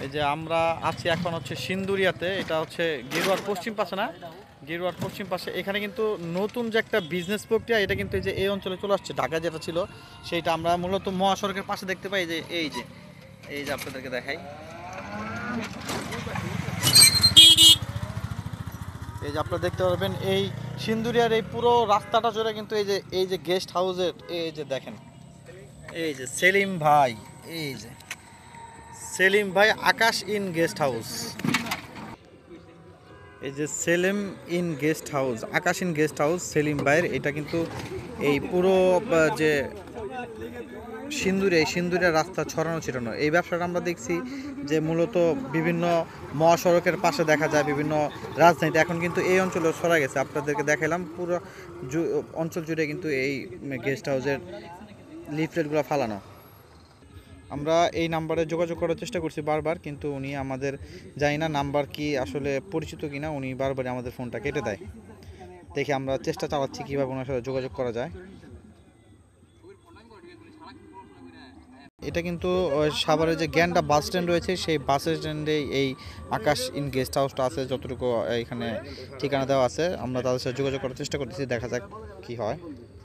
এই যে আমরা আছি এখন হচ্ছে সিন্দুরিয়াতে, এটা হচ্ছে গেরুয়ার পশ্চিম পাশে না, গেরুয়ার পশ্চিম পাশে। এখানে কিন্তু নতুন যে একটা বিজনেস প্রক্রিয়া, এটা কিন্তু এই যে এই অঞ্চলে চলে আসছে। ঢাকা যেটা ছিল সেইটা আমরা মূলত মহাসড়কের পাশে দেখতে পাই। যে এই যে আপনাদেরকে দেখাই, এই যে আপনারা দেখতে পারবেন এই সিন্দুরিয়ার এই পুরো রাস্তাটা জুড়ে কিন্তু এই যে গেস্ট হাউসের, এই যে দেখেন, এই যে সেলিম ভাই, এই যে সেলিম ভাই আকাশ ইন গেস্ট হাউস, এই যে Selim inn guest house, Akash inn guest house Selim ভাইয়ের। এটা কিন্তু এই পুরো যে সিন্দুরিয়া রাস্তা ছড়ানো ছিটানো এই ব্যবসাটা আমরা দেখছি যে মূলত বিভিন্ন মহাসড়কের পাশে দেখা যায়, বিভিন্ন রাজধানীতে। এখন কিন্তু এই অঞ্চলে ছড়া গেছে, আপনাদেরকে দেখালাম পুরো অঞ্চল জুড়ে কিন্তু এই গেস্ট হাউসের লিফলেটগুলো ফালানো। আমরা এই নাম্বারে যোগাযোগ করার চেষ্টা করছি বারবার, কিন্তু উনি আমাদের, জানি না নাম্বার কি আসলে পরিচিত কিনা, উনি বারবারই আমাদের ফোনটা কেটে দেয়। দেখি আমরা চেষ্টা চালাচ্ছি কীভাবে ওনার সাথে যোগাযোগ করা যায়। এটা কিন্তু সাভারের যে জ্ঞানটা বাস স্ট্যান্ড রয়েছে, সেই বাস স্ট্যান্ডে এই আকাশ ইন গেস্ট হাউসটা আছে, যতটুকু এখানে ঠিকানা দেওয়া আছে। আমরা তাদের সাথে যোগাযোগ করার চেষ্টা করতেছি, দেখা যাক কি হয়।